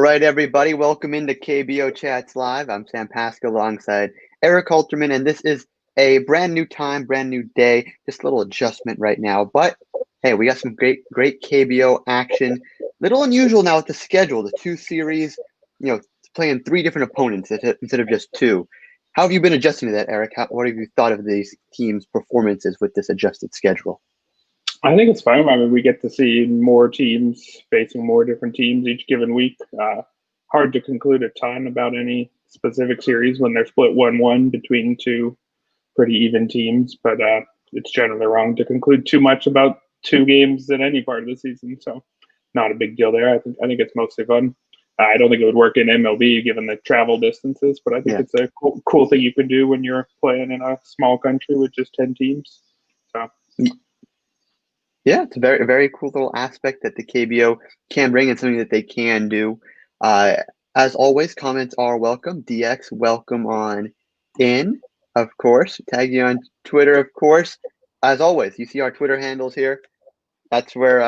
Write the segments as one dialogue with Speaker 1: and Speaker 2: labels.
Speaker 1: right, everybody. Welcome into KBO Chats Live. I'm Sam Pascal alongside Eric Halterman, and this is a brand new time, brand new day. Just a little adjustment right now, but hey, we got some great KBO action. Little unusual now with the schedule, the two series, playing three different opponents instead of just two. How have you been adjusting to that, Eric? What have you thought of these teams' performances with this adjusted schedule?
Speaker 2: I think it's fine. I mean, we get to see more teams facing more different teams each given week. Hard to conclude a ton about any specific series when they're split 1-1 between two pretty even teams, but it's generally wrong to conclude too much about two games in any part of the season. So, not a big deal there. I think it's mostly fun. I don't think it would work in MLB given the travel distances, but I think it's a cool thing you can do when you're playing in a small country with just 10 teams. So.
Speaker 1: Yeah, it's a very cool little aspect that the KBO can bring and something that they can do. As always, comments are welcome. DX, welcome on in, of course. Tag you on Twitter, of course. As always, you see our Twitter handles here. That's where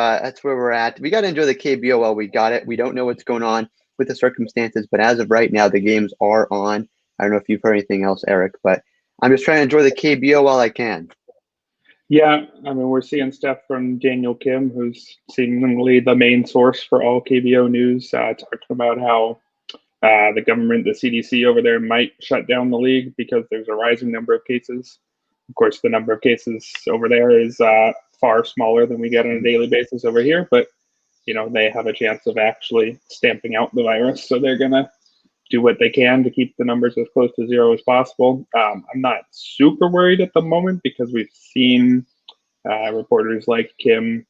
Speaker 1: we're at. We got to enjoy the KBO while we got it. We don't know what's going on with the circumstances, but as of right now, the games are on. I don't know if you've heard anything else, Eric, but I'm just trying to enjoy the KBO while I can.
Speaker 2: Yeah, I mean, we're seeing stuff from Daniel Kim, who's seemingly the main source for all KBO news, talking about how the government, the CDC over there, might shut down the league because there's a rising number of cases. Of course, the number of cases over there is far smaller than we get on a daily basis over here, but they have a chance of actually stamping out the virus, so they're gonna do what they can to keep the numbers as close to zero as possible. I'm not super worried at the moment because we've seen reporters like Kim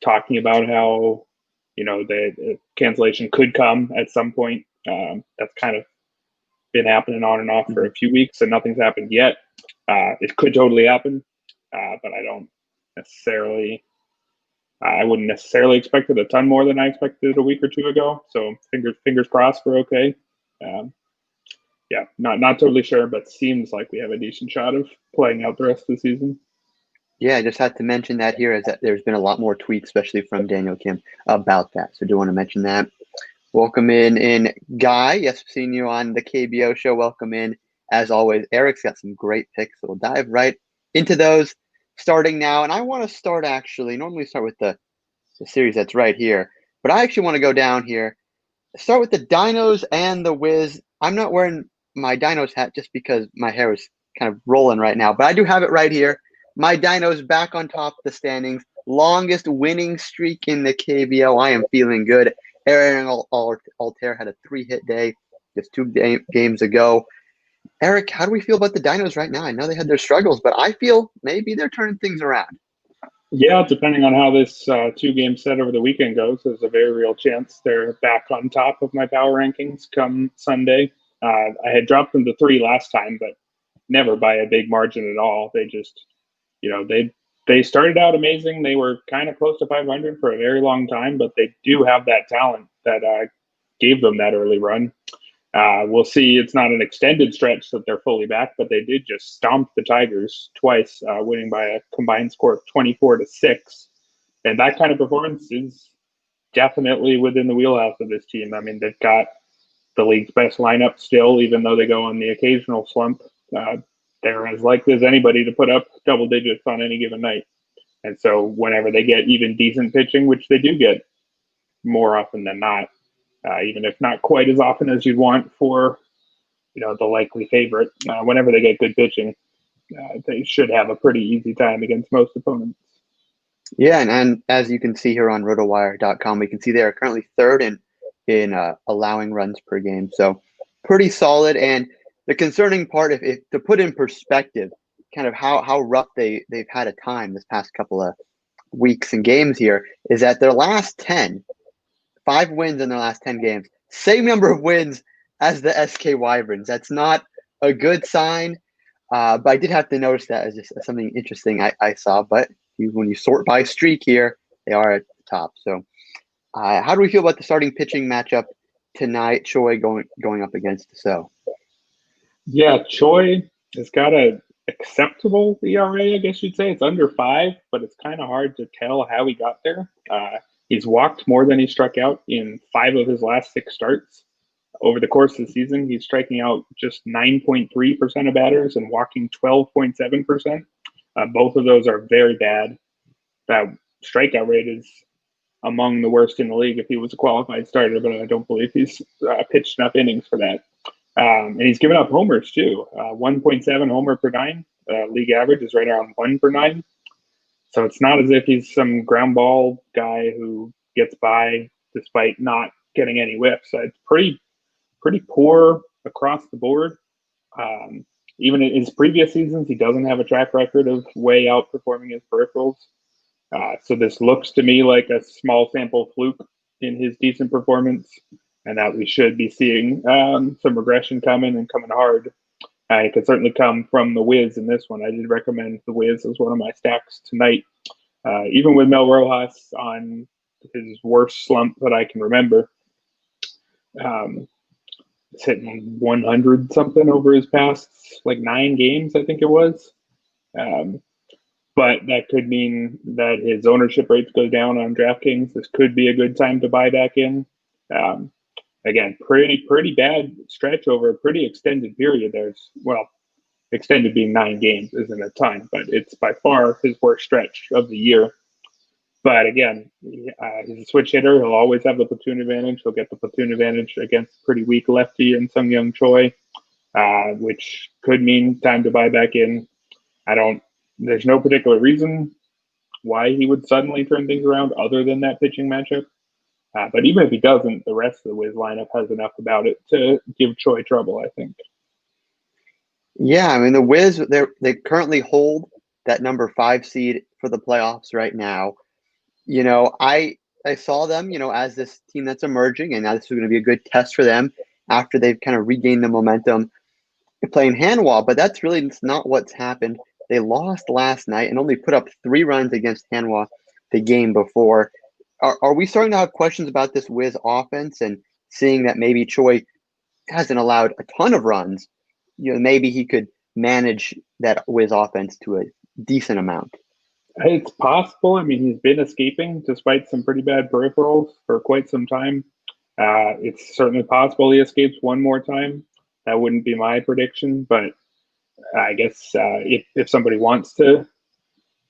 Speaker 2: talking about how, the cancellation could come at some point. That's kind of been happening on and off for a few weeks and nothing's happened yet. It could totally happen, but I wouldn't necessarily expect it a ton more than I expected a week or two ago. So fingers crossed we're okay. Yeah, not totally sure, but seems like we have a decent shot of playing out the rest of the season.
Speaker 1: Yeah, I just had to mention that here is that there's been a lot more tweets, especially from Daniel Kim, about that. So I do want to mention that. Welcome in Guy. Yes, I've seen you on the KBO show. Welcome in. As always, Eric's got some great picks. So we'll dive right into those starting now. And I want to start normally start with the series that's right here. But I actually want to go down here. Start with the Dinos and the Wiz. I'm not wearing my Dinos hat just because my hair is kind of rolling right now, but I do have it right here. My Dinos back on top of the standings. Longest winning streak in the KBO. I am feeling good. Aaron Altair had a 3-hit day just 2 games ago. Eric, how do we feel about the Dinos right now? I know they had their struggles, but I feel maybe they're turning things around.
Speaker 2: Yeah, depending on how this 2-game set over the weekend goes, there's a very real chance they're back on top of my power rankings come Sunday. I had dropped them to 3 last time, but never by a big margin at all. They just, they started out amazing. They were kind of close to 500 for a very long time, but they do have that talent that gave them that early run. We'll see. It's not an extended stretch that they're fully back, but they did just stomp the Tigers twice, winning by a combined score of 24-6. And that kind of performance is definitely within the wheelhouse of this team. I mean, they've got the league's best lineup still, even though they go on the occasional slump. They're as likely as anybody to put up double digits on any given night. And so whenever they get even decent pitching, which they do get more often than not, even if not quite as often as you'd want for, the likely favorite, whenever they get good pitching, they should have a pretty easy time against most opponents.
Speaker 1: Yeah, and as you can see here on rotowire.com, we can see they are currently third in allowing runs per game. So pretty solid. And the concerning part, if to put in perspective, kind of how rough they've had a time this past couple of weeks and games here, is that their last 5 wins in their last 10 games, same number of wins as the SK Wyverns. That's not a good sign, but I did have to notice that as just something interesting I saw. But when you sort by streak here, they are at the top. So how do we feel about the starting pitching matchup tonight? Choi going up against So.
Speaker 2: Yeah, Choi has got a acceptable ERA, I guess you'd say. It's under 5, but it's kind of hard to tell how he got there. He's walked more than he struck out in 5 of his last 6 starts. Over the course of the season, he's striking out just 9.3% of batters and walking 12.7%. Both of those are very bad. That strikeout rate is among the worst in the league if he was a qualified starter, but I don't believe he's pitched enough innings for that. And he's given up homers too. 1.7 homer per 9. League average is right around 1 per 9. So it's not as if he's some ground ball guy who gets by despite not getting any whiffs. It's pretty poor across the board. Even in his previous seasons, he doesn't have a track record of way outperforming his peripherals. So this looks to me like a small sample fluke in his decent performance, and that we should be seeing some regression coming and coming hard. It could certainly come from the Wiz in this one. I did recommend the Wiz as one of my stacks tonight. Even with Mel Rojas on his worst slump that I can remember, it's hitting 100 something over his past 9 games, I think it was. But that could mean that his ownership rates go down on DraftKings. This could be a good time to buy back in. Again, pretty bad stretch over a pretty extended period. Extended being 9 games isn't a ton, but it's by far his worst stretch of the year. But again, he's a switch hitter. He'll always have the platoon advantage. He'll get the platoon advantage against pretty weak lefty and Sung Young Choi, which could mean time to buy back in. There's no particular reason why he would suddenly turn things around other than that pitching matchup. But even if he doesn't, the rest of the Wiz lineup has enough about it to give Choi trouble, I think.
Speaker 1: Yeah, I mean, the Wiz, they currently hold that number 5 seed for the playoffs right now. I saw them, as this team that's emerging, and now this is going to be a good test for them after they've kind of regained the momentum playing Hanwha, but that's really not what's happened. They lost last night and only put up 3 runs against Hanwha the game before. Are we starting to have questions about this Wiz offense and seeing that maybe Choi hasn't allowed a ton of runs? Maybe he could manage that Wiz offense to a decent amount.
Speaker 2: It's possible. I mean, he's been escaping despite some pretty bad peripherals for quite some time. It's certainly possible he escapes one more time. That wouldn't be my prediction, but I guess if somebody wants to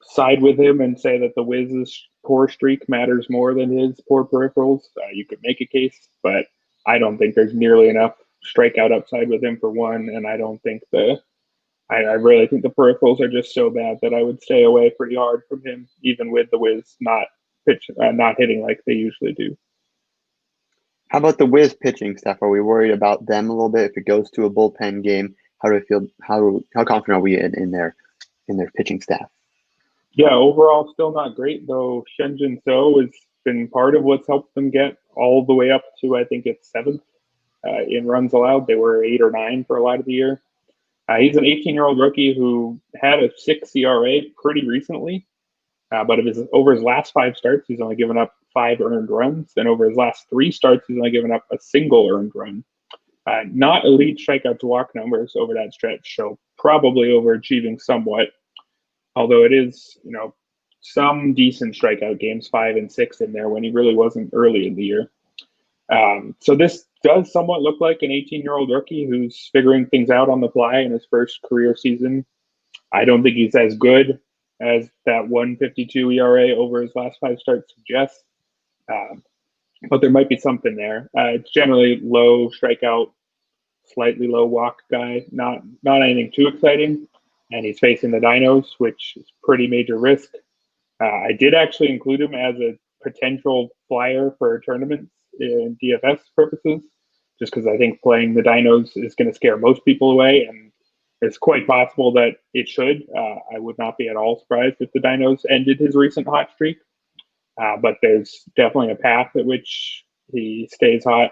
Speaker 2: side with him and say that the Wiz's poor streak matters more than his poor peripherals, you could make a case, but I don't think there's nearly enough strikeout upside with him for one, and I don't think I really think the peripherals are just so bad that I would stay away pretty hard from him, even with the Wiz not hitting like they usually do.
Speaker 1: How about the Wiz pitching staff? Are we worried about them a little bit if it goes to a bullpen game? How do we feel? How confident are we in their pitching staff?
Speaker 2: Yeah, overall still not great, though. Shenjin So has been part of what's helped them get all the way up to, I think it's 7th in runs allowed. They were 8 or 9 for a lot of the year. He's an 18-year-old rookie who had a 6 ERA pretty recently, but over his last 5 starts, he's only given up 5 earned runs, and over his last 3 starts, he's only given up a single earned run. Not elite strikeout to walk numbers over that stretch, so probably overachieving somewhat, although it is, some decent strikeout games, 5 and 6 in there when he really wasn't early in the year. So this does somewhat look like an 18-year-old rookie who's figuring things out on the fly in his first career season. I don't think he's as good as that 1.52 ERA over his last 5 starts suggests, but there might be something there. It's generally low strikeout, slightly low walk guy, not anything too exciting, and he's facing the Dinos, which is pretty major risk. I did actually include him as a potential flyer for tournaments in DFS purposes, just because I think playing the Dinos is going to scare most people away, and it's quite possible that it should. I would not be at all surprised if the Dinos ended his recent hot streak, but there's definitely a path at which he stays hot.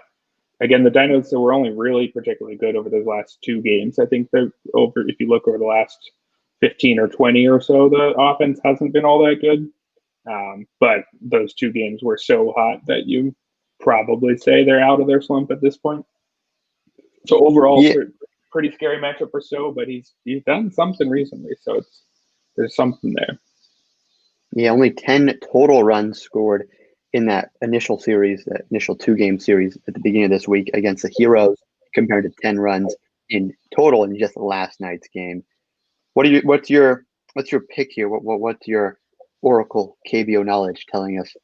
Speaker 2: Again, the Dinos were only really particularly good over those last 2 games. I think they're over, if you look over the last 15 or 20 or so, the offense hasn't been all that good. But those 2 games were so hot that you probably say they're out of their slump at this point. So overall, pretty scary matchup for So, but he's done something recently, so there's something there.
Speaker 1: Yeah, only 10 total runs scored in that initial series, that initial 2-game series at the beginning of this week against the Heroes, compared to 10 runs in total in just last night's game. What's your pick here? What's your Oracle KBO knowledge telling us?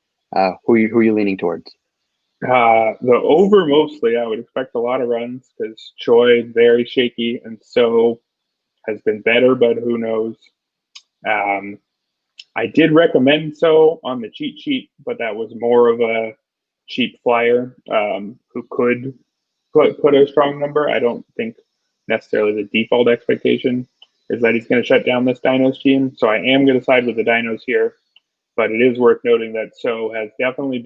Speaker 1: Who are you leaning towards?
Speaker 2: The over mostly. I would expect a lot of runs because Choi very shaky, and So has been better, but who knows? I did recommend So on the cheat sheet, but that was more of a cheap flyer who could put a strong number. I don't think necessarily the default expectation is that he's going to shut down this Dinos team. So I am going to side with the Dinos here, but it is worth noting that So has definitely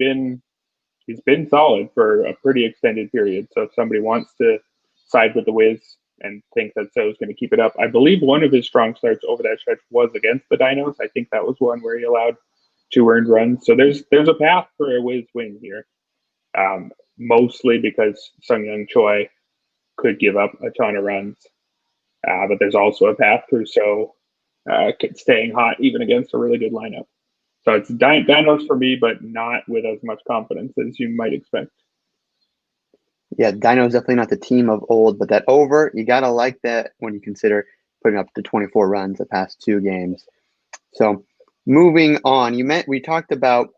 Speaker 2: he's been solid for a pretty extended period. So if somebody wants to side with the Wiz and think that So is going to keep it up, I believe one of his strong starts over that stretch was against the Dinos. I think that was one where he allowed 2 earned runs. So there's a path for a Wiz win here, mostly because Sungyoung Choi could give up a ton of runs. But there's also a path through So staying hot even against a really good lineup. So it's Dinos for me, but not with as much confidence as you might expect.
Speaker 1: Yeah, Dino's definitely not the team of old, but that over, you got to like that when you consider putting up the 24 runs the past 2 games. So moving on, we talked about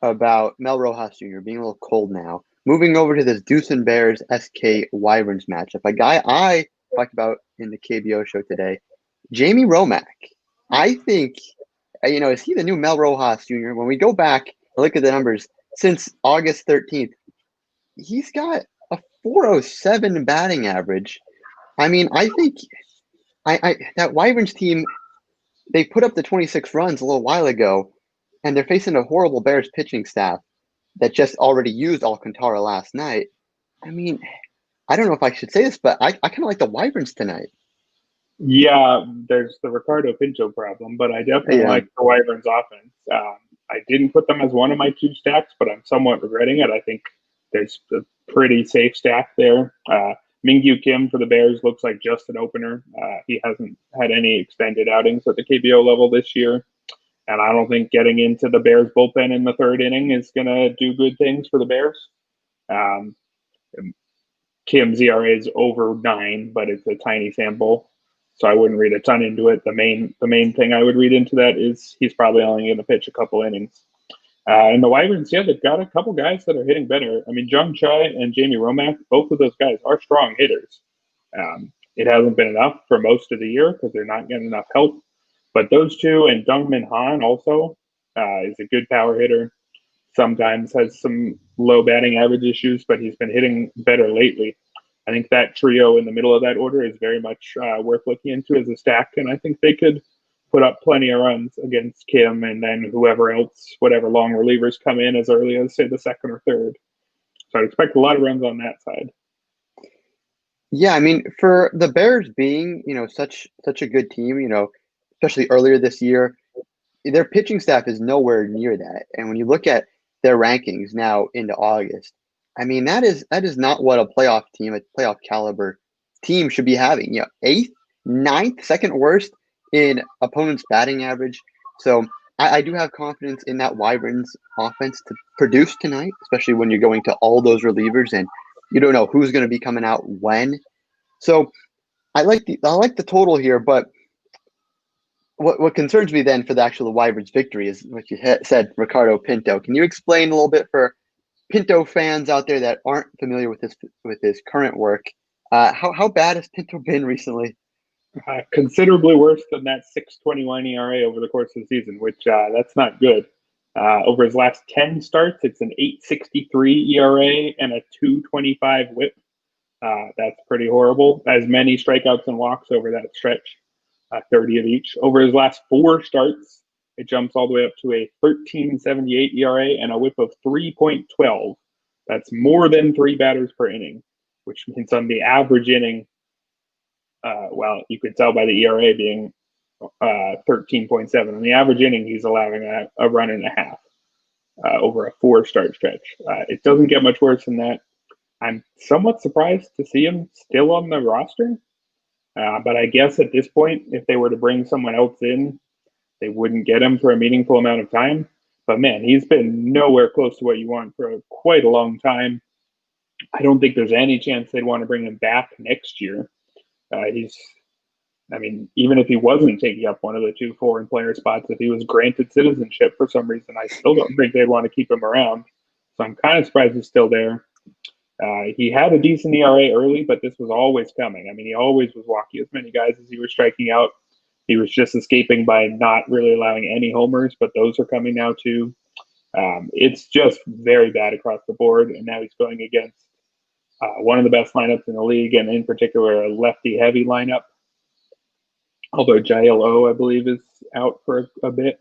Speaker 1: Mel Rojas Jr. being a little cold now. Moving over to this Deuce and Bears SK Wyverns matchup, a guy I talked about in the KBO show today, Jamie Romack. I think, is he the new Mel Rojas Jr.? When we go back and look at the numbers since August 13th, he's got a 407 batting average. I mean, I think that Wyverns team, they put up the 26 runs a little while ago, and they're facing a horrible Bears pitching staff that just already used Alcantara last night. I mean, I don't know if I should say this, but I kind of like the Wyverns tonight.
Speaker 2: Yeah, there's the Ricardo Pinto problem, but I definitely like the Wyverns offense. I didn't put them as one of my 2 stacks, but I'm somewhat regretting it. I think there's a pretty safe stack there. Mingyu Kim for the Bears looks like just an opener. He hasn't had any extended outings at the KBO level this year. And I don't think getting into the Bears bullpen in the 3rd inning is going to do good things for the Bears. Kim's ERA is over 9, but it's a tiny sample, so I wouldn't read a ton into it. The main thing I would read into that is he's probably only going to pitch a couple innings. And the Wyverns, they've got a couple guys that are hitting better. I mean, Jung Chai and Jamie Romack, both of those guys are strong hitters. It hasn't been enough for most of the year because they're not getting enough help. But those 2, and Dungmin Han also is a good power hitter. Sometimes has some low batting average issues, but he's been hitting better lately. I think that trio in the middle of that order is very much worth looking into as a stack, and I think they could put up plenty of runs against Kim and then whoever else, whatever long relievers come in as early as, say, the 2nd or 3rd. So I'd expect a lot of runs on that side.
Speaker 1: Yeah, I mean, for the Bears being, such a good team, especially earlier this year, their pitching staff is nowhere near that. And when you look at their rankings now into August, I mean, that is not what a playoff team, a playoff caliber team should be having. 8th, 9th, 2nd worst in opponent's batting average. So I do have confidence in that Wyverns offense to produce tonight, especially when you're going to all those relievers and you don't know who's going to be coming out when. So I like the total here, but what concerns me then for the actual Wyverns victory is what you said, Ricardo Pinto. Can you explain a little bit for Pinto fans out there that aren't familiar with his current work? How bad has Pinto been recently?
Speaker 2: Considerably worse than that 6.21 ERA over the course of the season, which that's not good. Over his last 10 starts, it's an 8.63 ERA and a 2.25 WHIP. That's pretty horrible. As many strikeouts and walks over that stretch, 30 of each. Over his last 4 starts, it jumps all the way up to a 13.78 ERA and a WHIP of 3.12. That's more than 3 batters per inning, which means on the average inning, well, you could tell by the ERA being 13.7. On the average inning, he's allowing a run and a half over a 4-start stretch. It doesn't get much worse than that. I'm somewhat surprised to see him still on the roster. But I guess at this point, if they were to bring someone else in, they wouldn't get him for a meaningful amount of time. But man, he's been nowhere close to what you want for quite a long time. I don't think there's any chance they'd want to bring him back next year. Even if he wasn't taking up one of the 2 foreign player spots, if he was granted citizenship for some reason, I still don't think they'd want to keep him around. So I'm kind of surprised he's still there. He had a decent ERA early, but this was always coming. I mean, he always was walking as many guys as he was striking out. He was just escaping by not really allowing any homers, but those are coming now too. It's just very bad across the board, and now he's going against one of the best lineups in the league, and in particular a lefty-heavy lineup. Although Jael O, I believe, is out for a bit,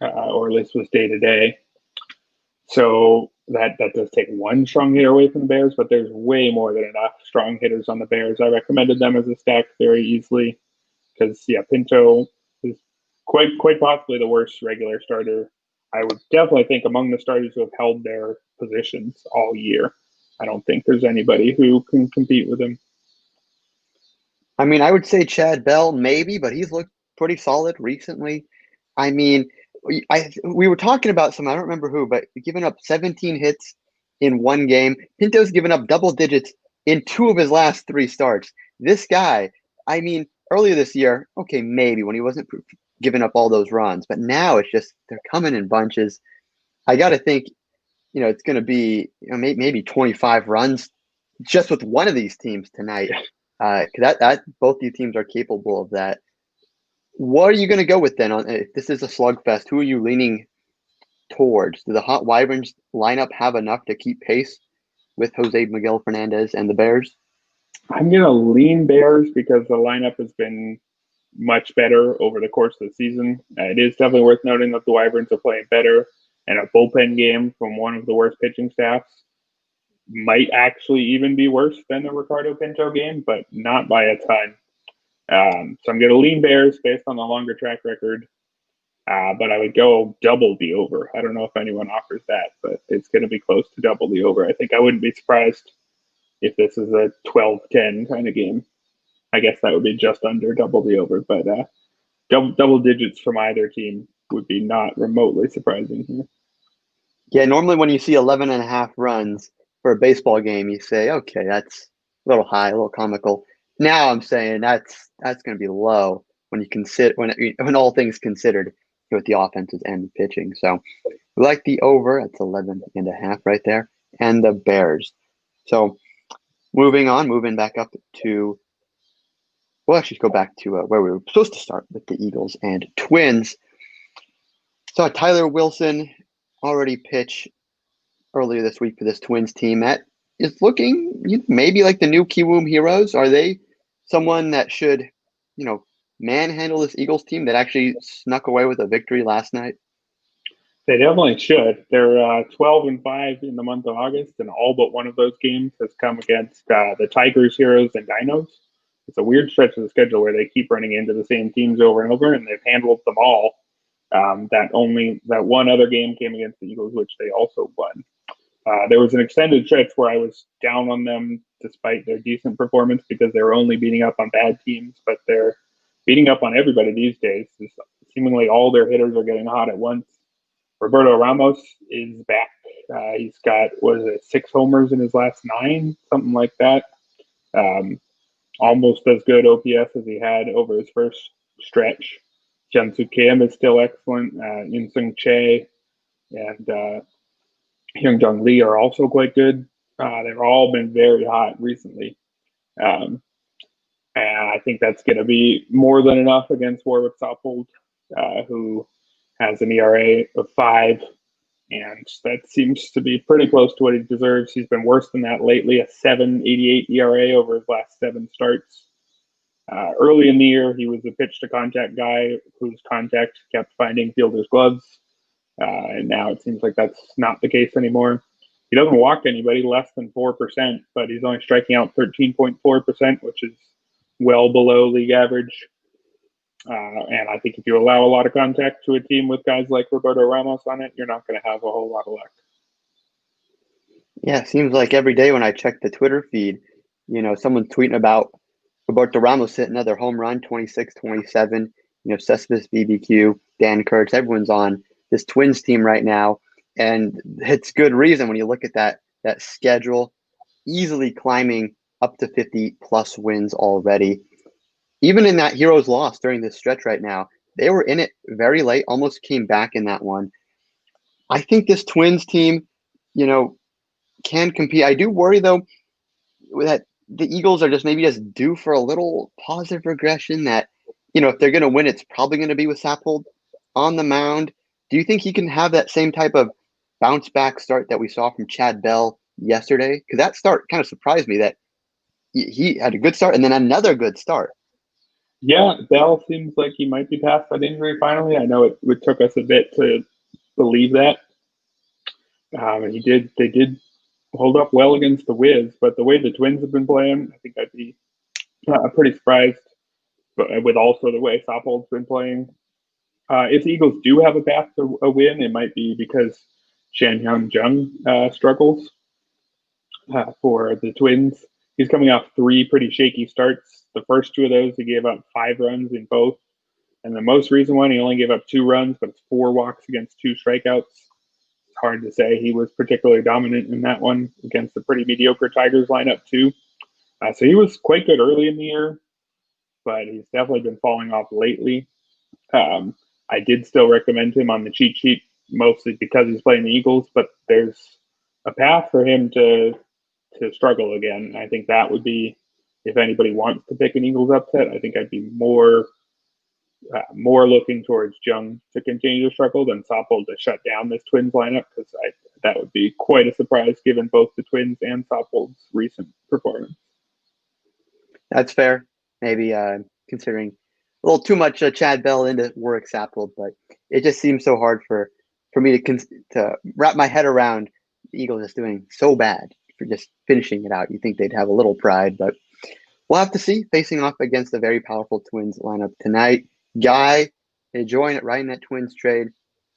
Speaker 2: or at least was day-to-day. So that does take one strong hitter away from the Bears, but there's way more than enough strong hitters on the Bears. I recommended them as a stack very easily because, Pinto is quite possibly the worst regular starter. I would definitely think among the starters who have held their positions all year. I don't think there's anybody who can compete with him.
Speaker 1: I mean, I would say Chad Bell maybe, but he's looked pretty solid recently. I mean, we were talking about some, I don't remember who, but giving up 17 hits in one game. Pinto's given up double digits in 2 of his last 3 starts. This guy, I mean, earlier this year, okay, maybe when he wasn't giving up all those runs, but now it's just they're coming in bunches. I got to think, it's going to be maybe 25 runs just with one of these teams tonight. Because that both these teams are capable of that. What are you going to go with then? If this is a slugfest, who are you leaning towards? Do the Hot Wyverns lineup have enough to keep pace with Jose Miguel Fernandez and the Bears?
Speaker 2: I'm going to lean Bears because the lineup has been much better over the course of the season. It is definitely worth noting that the Wyverns are playing better, and a bullpen game from one of the worst pitching staffs might actually even be worse than the Ricardo Pinto game, but not by a ton. So I'm going to lean Bears based on the longer track record, but I would go double the over. I don't know if anyone offers that, but it's going to be close to double the over. I think I wouldn't be surprised if this is a 12-10 kind of game. I guess that would be just under double the over, but double digits from either team would be not remotely surprising here.
Speaker 1: Yeah, normally when you see 11.5 runs for a baseball game, you say, okay, that's a little high, a little comical. Now I'm saying that's going to be low when you consider when all things considered with the offenses and the pitching. So we like the over. It's 11.5 right there, and the Bears. So moving back up to. We'll actually go back to where we were supposed to start with the Eagles and Twins. So Tyler Wilson already pitched earlier this week for this Twins team. That is looking maybe like the new Kiwoom Heroes. Are they someone that should, manhandle this Eagles team that actually snuck away with a victory last night?
Speaker 2: They definitely should. They're 12-5 in the month of August, and all but one of those games has come against the Tigers, Heroes, and Dinos. It's a weird stretch of the schedule where they keep running into the same teams over and over, and they've handled them all. That one other game came against the Eagles, which they also won. There was an extended stretch where I was down on them despite their decent performance because they were only beating up on bad teams, but they're beating up on everybody these days. Seemingly all their hitters are getting hot at once. Roberto Ramos is back. He's got, 6 homers in his last 9, something like that. Almost as good OPS as he had over his first stretch. Jiansu Kim is still excellent. Yun-Sung Che and Hyung-Jung Lee are also quite good. They've all been very hot recently. And I think that's going to be more than enough against Warwick Soppold, who has an ERA of 5. And that seems to be pretty close to what he deserves. He's been worse than that lately, a 7.88 ERA over his last 7 starts. Early in the year, he was a pitch-to-contact guy whose contact kept finding fielders' gloves. And now it seems like that's not the case anymore. He doesn't walk anybody less than 4%, but he's only striking out 13.4%, which is well below league average. And I think if you allow a lot of contact to a team with guys like Roberto Ramos on it, you're not going to have a whole lot of luck.
Speaker 1: Yeah, it seems like every day when I check the Twitter feed, someone's tweeting about Roberto Ramos hit another home run, 26-27. Cespedes, BBQ, Dan Kurtz, everyone's on this Twins team right now, and it's good reason when you look at that schedule, easily climbing up to 50 plus wins already. Even in that Heroes loss during this stretch right now, they were in it very late, almost came back in that one. I think this Twins team, can compete. I do worry though that the Eagles are just due for a little positive regression that, if they're going to win, it's probably going to be with Sappold on the mound. Do you think he can have that same type of bounce back start that we saw from Chad Bell yesterday? Because that start kind of surprised me that he had a good start and then another good start.
Speaker 2: Yeah, Bell seems like he might be past that injury finally. I know it took us a bit to believe that. They did hold up well against the Wiz, but the way the Twins have been playing, I think I'd be pretty surprised. But with also the way Sappold's been playing, if the Eagles do have a path to a win, it might be because Shan-Hyun Jung struggles. For the Twins, he's coming off 3 pretty shaky starts. The first 2 of those, he gave up 5 runs in both. And the most recent one, he only gave up 2 runs, but it's 4 walks against 2 strikeouts. It's hard to say he was particularly dominant in that one against the pretty mediocre Tigers lineup too. So he was quite good early in the year, but he's definitely been falling off lately. I did still recommend him on the cheat sheet, mostly because he's playing the Eagles, but there's a path for him to struggle again. I think that would be, if anybody wants to pick an Eagles upset, I think I'd be more looking towards Jung to continue to struggle than Sappold to shut down this Twins lineup, because that would be quite a surprise given both the Twins and Sappold's recent performance.
Speaker 1: That's fair. Maybe considering a little too much Chad Bell into Warwick Sappold, but it just seems so hard for me to wrap my head around the Eagles just doing so bad for just finishing it out. You think they'd have a little pride, but we'll have to see. Facing off against a very powerful Twins lineup tonight. Guy, enjoying it, riding that Twins trade.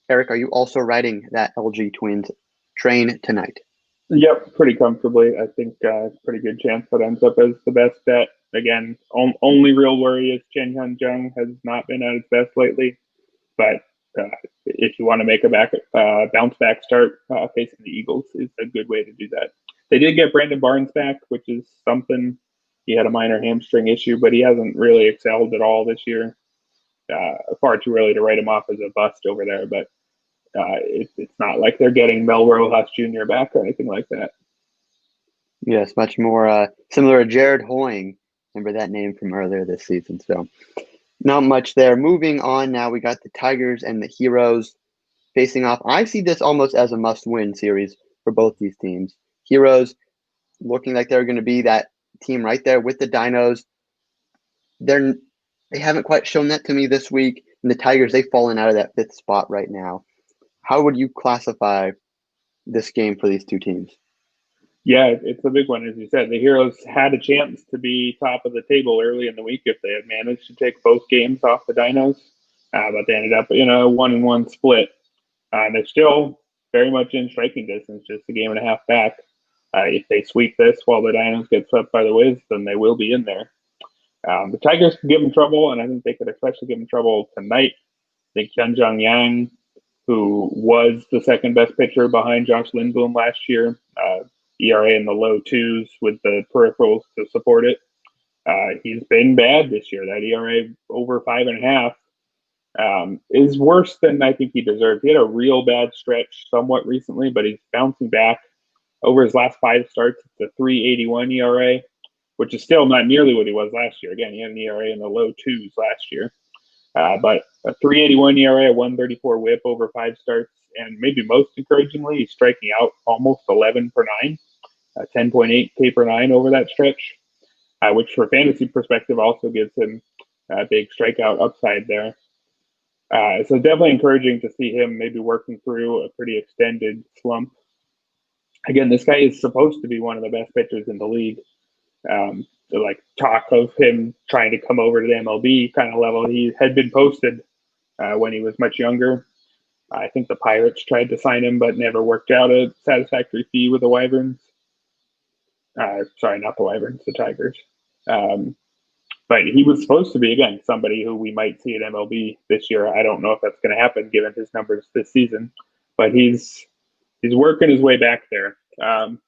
Speaker 1: Eric, are you also riding that LG Twins train tonight?
Speaker 2: Yep, pretty comfortably. I think pretty good chance that ends up as the best bet. Again, only real worry is Shan-Hyun Jung has not been at his best lately. But if you want to make a bounce back start, facing the Eagles is a good way to do that. They did get Brandon Barnes back, which is something. He had a minor hamstring issue, but he hasn't really excelled at all this year. Far too early to write him off as a bust over there, but it's not like they're getting Mel Rojas Jr. back or anything like that.
Speaker 1: Yes, much more similar to Jared Hoying. Remember that name from earlier this season. So not much there. Moving on now, we got the Tigers and the Heroes facing off. I see this almost as a must-win series for both these teams. Heroes looking like they're going to be that team right there with the Dinos. They haven't quite shown that to me this week. And the Tigers, they've fallen out of that 5th spot right now. How would you classify this game for these two teams?
Speaker 2: Yeah, it's a big one, as you said. The Heroes had a chance to be top of the table early in the week if they had managed to take both games off the Dinos, but they ended up in a 1-1 split. They're still very much in striking distance, just a game and a half back. If they sweep this while the Dinos get swept by the Wiz, then they will be in there. The Tigers can give them trouble, and I think they could especially give them trouble tonight. I think Hyun-Jung Yang, who was the second best pitcher behind Josh Lindblom last year, ERA in the low 2s with the peripherals to support it. He's been bad this year. That ERA over 5.5 is worse than I think he deserved. He had a real bad stretch somewhat recently, but he's bouncing back. Over his last 5 starts, it's a 3.81 ERA, which is still not nearly what he was last year. Again, he had an ERA in the low 2s last year. But a 3.81 ERA, a 1.34 whip over 5 starts, and maybe most encouragingly, he's striking out almost 11 per 9, 10.8 K per 9 over that stretch, which for fantasy perspective also gives him a big strikeout upside there. So definitely encouraging to see him maybe working through a pretty extended slump. Again, this guy is supposed to be one of the best pitchers in the league. Like talk of him trying to come over to the MLB kind of level, he had been posted when he was much younger. I think the Pirates tried to sign him, but never worked out a satisfactory fee with the Wyverns. Sorry, not the Wyverns, the Tigers. But he was supposed to be, again, somebody who we might see at MLB this year. I don't know if that's going to happen given his numbers this season, but he's working his way back there. And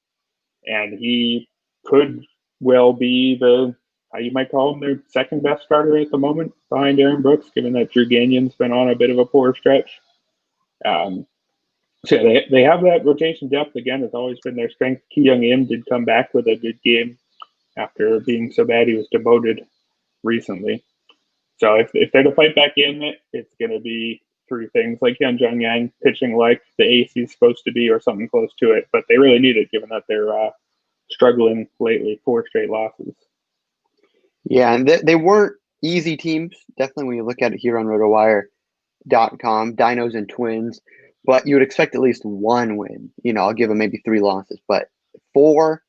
Speaker 2: he could well be you might call him their second best starter at the moment behind Aaron Brooks, given that Drew Gagnon's been on a bit of a poor stretch. So they have that rotation depth. Again, it's always been their strength. Ki Young Im did come back with a good game after being so bad he was demoted recently. So if they're to fight back in it, it's going to be through things like Hyunjung Yang pitching like the ace he's supposed to be or something close to it. But they really need it given that they're struggling lately, 4 straight losses.
Speaker 1: Yeah, and they weren't easy teams. Definitely when you look at it here on RotoWire.com, Dinos and Twins. But you would expect at least one win. I'll give them maybe 3 losses. But 4,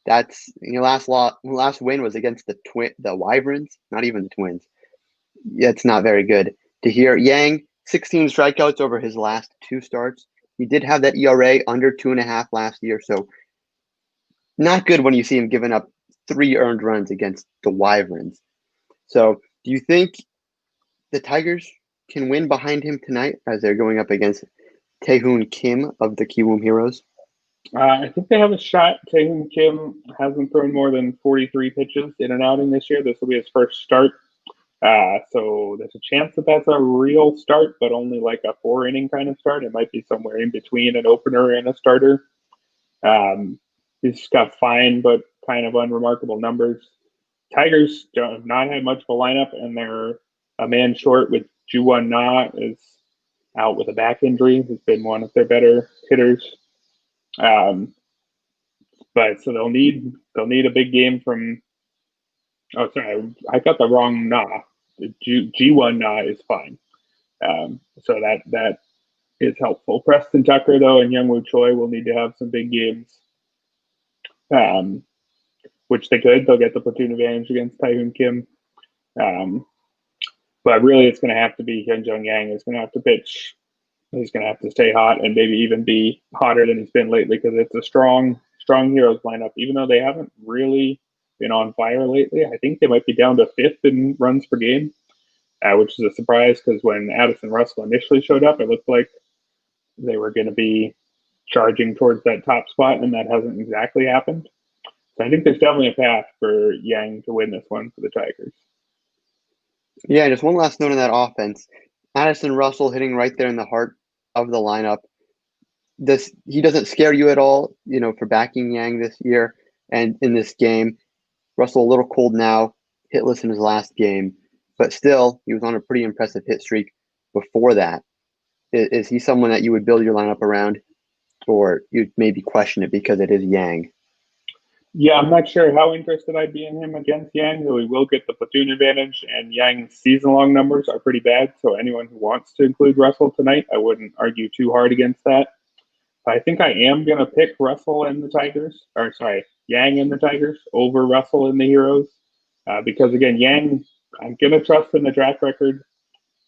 Speaker 1: that's last win was against the Wyverns, not even the Twins. Yeah, it's not very good to hear. Yang, 16 strikeouts over his last 2 starts. He did have that ERA under 2.5 last year, so not good when you see him giving up 3 earned runs against the Wyverns. So do you think the Tigers can win behind him tonight as they're going up against Taehoon Kim of the Kiwoom Heroes?
Speaker 2: I think they have a shot. Taehoon Kim hasn't thrown more than 43 pitches in an outing this year. This will be his first start. So there's a chance that that's a real start, but only like a 4-inning kind of start. It might be somewhere in between an opener and a starter. He's got fine but kind of unremarkable numbers. Tigers have not had much of a lineup, and they're a man short with Juwon Na is out with a back injury. He's been one of their better hitters. But so they'll need a big game from. Oh, sorry, I got the wrong Na. G1 Na is fine. So that is helpful. Preston Tucker though and Youngwoo Choi will need to have some big games. Which they could. They'll get the platoon advantage against Taehoon Kim. But really, it's going to have to be Hyunjung Yang is going to have to pitch. He's going to have to stay hot and maybe even be hotter than he's been lately because it's a strong Heroes lineup. Even though they haven't really been on fire lately, I think they might be down to 5th in runs per game, which is a surprise because when Addison Russell initially showed up, it looked like they were going to be charging towards that top spot, and that hasn't exactly happened. So I think there's definitely a path for Yang to win this one for the Tigers.
Speaker 1: Yeah, just one last note on that offense. Addison Russell hitting right there in the heart of the lineup. He doesn't scare you at all, for backing Yang this year and in this game. Russell a little cold now, hitless in his last game, but still he was on a pretty impressive hit streak before that. Is he someone that you would build your lineup around, or you'd maybe question it because it is Yang?
Speaker 2: Yeah, I'm not sure how interested I'd be in him against Yang, though he will get the platoon advantage, and Yang's season-long numbers are pretty bad, so anyone who wants to include Russell tonight, I wouldn't argue too hard against that. I think I am going to pick Russell and the Tigers, Yang and the Tigers over Russell and the Heroes, because, again, Yang, I'm going to trust in the track record,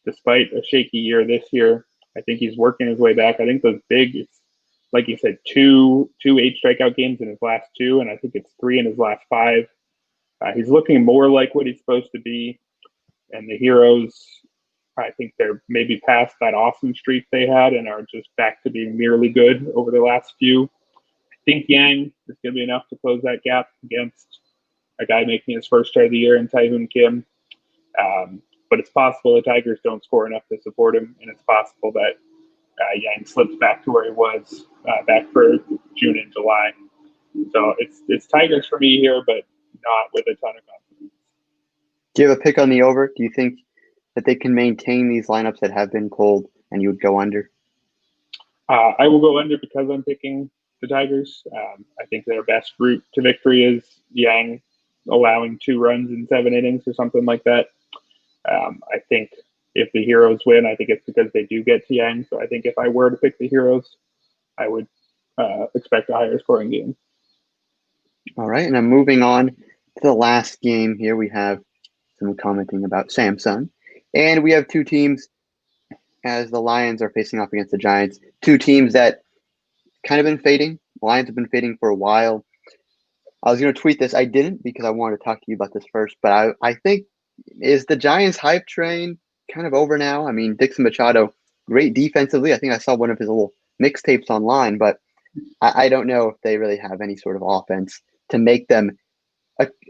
Speaker 2: despite a shaky year this year. I think he's working his way back. I think those it's like you said, two 8-strikeout games in his last 2, and I think it's 3 in his last 5. He's looking more like what he's supposed to be. And the Heroes, I think they're maybe past that awesome streak they had and are just back to being merely good over the last few. I think Yang is going to be enough to close that gap against a guy making his first start of the year in Taehoon Kim. But it's possible the Tigers don't score enough to support him, and it's possible that Yang slips back to where he was back for June and July. So it's Tigers for me here, but not with a ton of confidence.
Speaker 1: Do you have a pick on the over? Do you think that they can maintain these lineups that have been cold and you would go under?
Speaker 2: I will go under because I'm picking the Tigers. I think their best route to victory is Yang allowing 2 runs in 7 innings or something like that. I think if the Heroes win, I think it's because they do get to Yang. So I think if I were to pick the Heroes, I would expect a higher scoring game.
Speaker 1: All right, and I'm moving on to the last game here. We have some commenting about Samsung, and we have 2 teams as the Lions are facing off against the Giants. 2 teams that kind of been fading. The Lions have been fading for a while. I was going to tweet this. I didn't because I wanted to talk to you about this first. But I think, is the Giants hype train kind of over now? I mean, Dixon Machado, great defensively. I think I saw one of his little mixtapes online, but I don't know if they really have any sort of offense to make them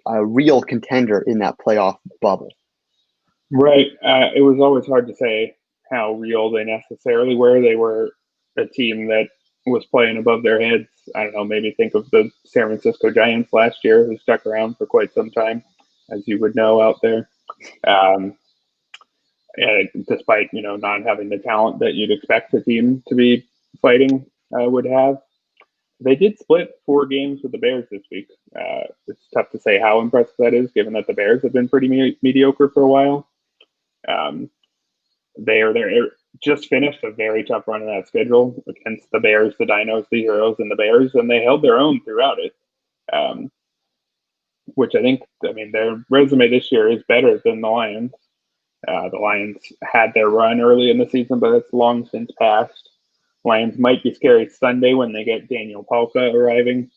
Speaker 1: a real contender in that playoff bubble.
Speaker 2: Right. It was always hard to say how real they necessarily were. They were a team that was playing above their heads. I don't know, maybe think of the San Francisco Giants last year, who stuck around for quite some time, as you would know out there. And despite, not having the talent that you'd expect a team to be fighting would have. They did split 4 games with the Bears this week. It's tough to say how impressive that is, given that the Bears have been pretty mediocre for a while. They just finished a very tough run in that schedule against the Bears, the Dinos, the Heroes, and the Bears, and they held their own throughout it. Which their resume this year is better than the Lions. The Lions had their run early in the season, but it's long since passed. Lions might be scary Sunday when they get Daniel Palka arriving,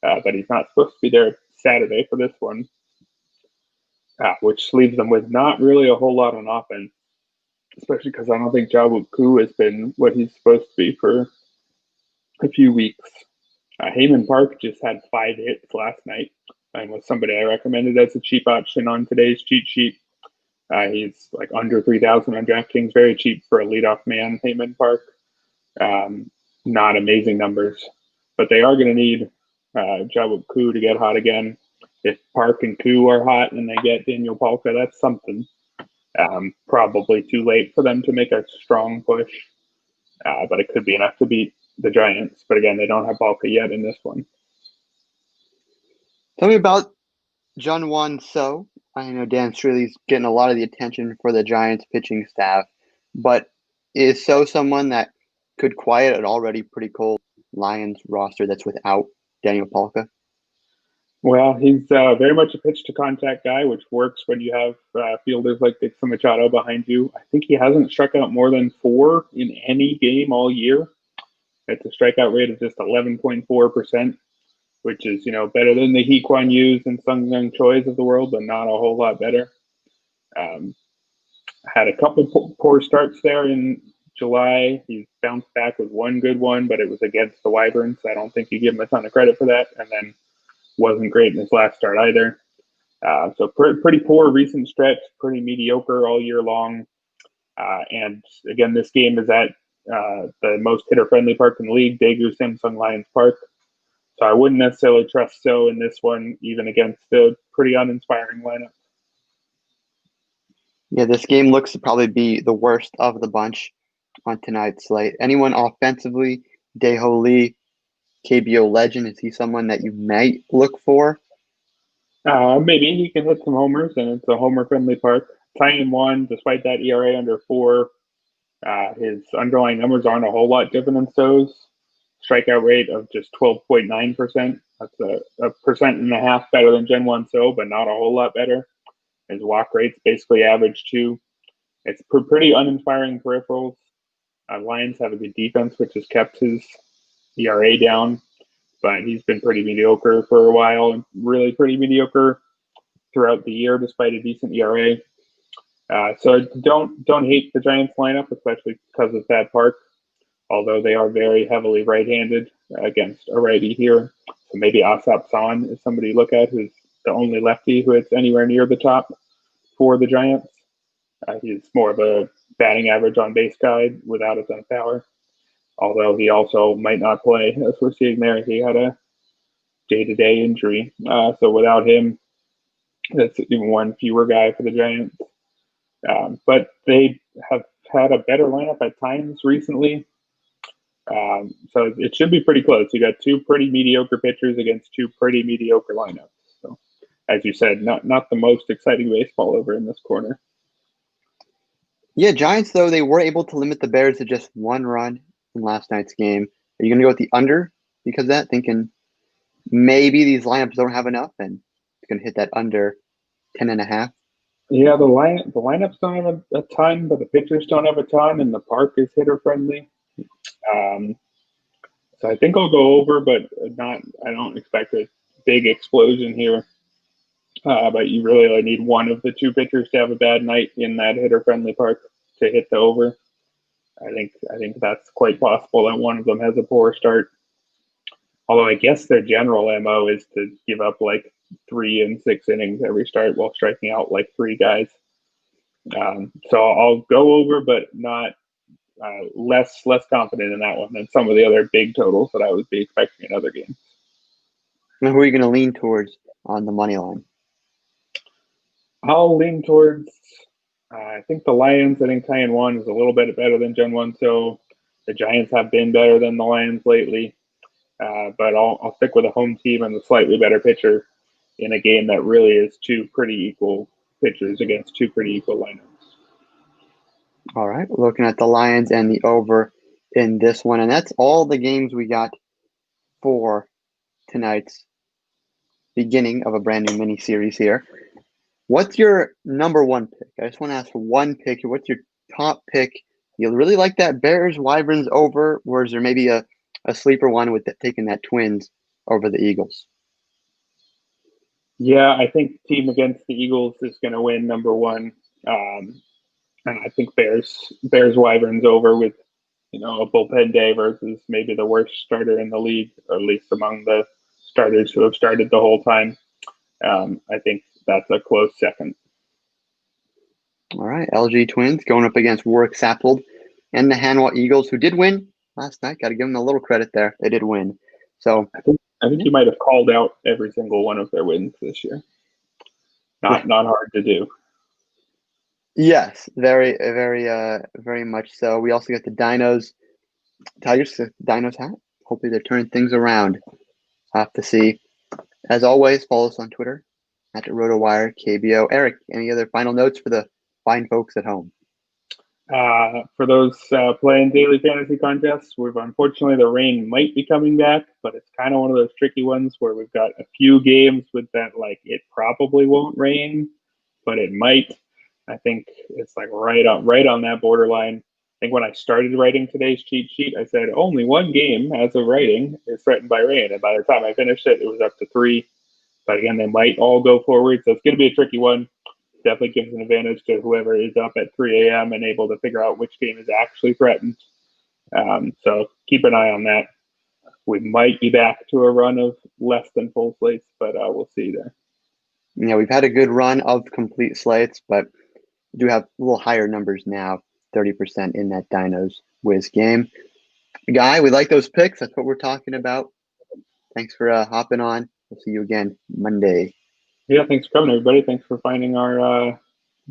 Speaker 2: but he's not supposed to be there Saturday for this one, which leaves them with not really a whole lot on offense, especially because I don't think Jawook Koo has been what he's supposed to be for a few weeks. Heyman Park just had 5 hits last night and was somebody I recommended as a cheap option on today's cheat sheet. He's like under 3,000 on DraftKings, very cheap for a leadoff man, Heyman Park. Not amazing numbers, but they are going to need Jawook Koo to get hot again. If Park and Koo are hot and they get Daniel Palka, that's something. Probably too late for them to make a strong push, but it could be enough to beat the Giants. But again, they don't have Palka yet in this one.
Speaker 1: Tell me about Jungwon So. I know Dan Straley's getting a lot of the attention for the Giants pitching staff, but is So someone that could quiet an already pretty cold Lions roster that's without Daniel Palka?
Speaker 2: Well, he's very much a pitch-to-contact guy, which works when you have fielders like Dixon Machado behind you. I think he hasn't struck out more than 4 in any game all year. It's a strikeout rate of just 11.4%, which is, better than the Hee Kwan Yews and Sung Young Choi's of the world, but not a whole lot better. Had a couple poor starts there in July. He's bounced back with one good one, but it was against the Wyverns. I don't think you give him a ton of credit for that. And then wasn't great in his last start either. So pretty poor recent stretch, pretty mediocre all year long. And again, this game is at the most hitter-friendly park in the league, Daegu Samsung Lions Park. So I wouldn't necessarily trust So in this one, even against the pretty uninspiring lineup.
Speaker 1: Yeah, this game looks to probably be the worst of the bunch on tonight's slate. Anyone offensively? Dae-Ho Lee, KBO legend, is he someone that you might look for?
Speaker 2: Maybe he can hit some homers, and it's a homer-friendly park. 9-1, despite that ERA under 4. His underlying numbers aren't a whole lot different than So's. Strikeout rate of just 12.9%. That's a percent and a half better than Gen 1 So, but not a whole lot better. His walk rate's basically average 2. It's pretty uninspiring peripherals. Lions have a good defense, which has kept his ERA down, but he's been pretty mediocre for a while, and really pretty mediocre throughout the year, despite a decent ERA. So don't hate the Giants lineup, especially because of that park, although they are very heavily right-handed against a righty here. So maybe Asap San is somebody to look at, who's the only lefty who hits anywhere near the top for the Giants. He's more of a batting average on base guy without a ton of power, although he also might not play, as we're seeing there. He had a day-to-day injury. So without him, that's even one fewer guy for the Giants. But they have had a better lineup at times recently. So it should be pretty close. You got 2 pretty mediocre pitchers against 2 pretty mediocre lineups. So, as you said, not the most exciting baseball over in this corner.
Speaker 1: Yeah, Giants, though, they were able to limit the Bears to just 1 run in last night's game. Are you going to go with the under because of that, thinking maybe these lineups don't have enough and it's going to hit that under 10.5?
Speaker 2: Yeah, the lineups don't have a ton, but the pitchers don't have a ton, and the park is hitter-friendly. So I think I'll go over, but I don't expect a big explosion here. But you really only need one of the two pitchers to have a bad night in that hitter-friendly park to hit the over. I think that's quite possible that one of them has a poor start. Although I guess their general MO is to give up like 3 and 6 innings every start while striking out like 3 guys. So I'll go over, but not less confident in that one than some of the other big totals that I would be expecting in other games.
Speaker 1: And who are you going to lean towards on the money line?
Speaker 2: I'll lean towards, I think the Lions. I think Taiwan 1 is a little bit better than Gen 1, so the Giants have been better than the Lions lately. But I'll stick with a home team and the slightly better pitcher in a game that really is 2 pretty equal pitchers against 2 pretty equal lineups.
Speaker 1: All right, looking at the Lions and the over in this one, and that's all the games we got for tonight's beginning of a brand new mini series here. What's your number 1 pick? I just want to ask for one pick. What's your top pick? You really like that Bears Wyverns over, or is there maybe a sleeper one with taking that Twins over the Eagles?
Speaker 2: Yeah, I think team against the Eagles is going to win number 1. And I think Bears Wyverns over with, a bullpen day versus maybe the worst starter in the league, or at least among the starters who have started the whole time. I think that's a close second.
Speaker 1: All right, LG Twins going up against Warwick Saffold and the Hanwha Eagles, who did win last night. Got to give them a little credit there. They did win. So
Speaker 2: I think you might have called out every single one of their wins this year. Not hard to do.
Speaker 1: Yes, very, very, very much so. We also got the Dinos, Tigers, Dinos hat. Hopefully they're turning things around. Have to see. As always, follow us on Twitter at RotoWire KBO. Eric, any other final notes for the fine folks at home?
Speaker 2: For those playing daily fantasy contests, unfortunately the rain might be coming back, but it's kind of one of those tricky ones where we've got a few games with that, like, it probably won't rain, but it might. I think it's like right on that borderline. I think when I started writing today's cheat sheet, I said only one game as of writing is threatened by rain, and by the time I finished it, it was up to 3. But again, they might all go forward, so it's going to be a tricky one. Definitely gives an advantage to whoever is up at 3 a.m. and able to figure out which game is actually threatened. So keep an eye on that. We might be back to a run of less than full slates, but we'll see there.
Speaker 1: Yeah, we've had a good run of complete slates, but we do have a little higher numbers now, 30% in that Dinos Wiz game. Guy, we like those picks. That's what we're talking about. Thanks for hopping on. We'll see you again Monday.
Speaker 2: Yeah, thanks for coming, everybody. Thanks for finding our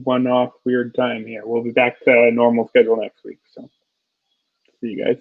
Speaker 2: one-off weird time here. We'll be back to normal schedule next week. So see you guys.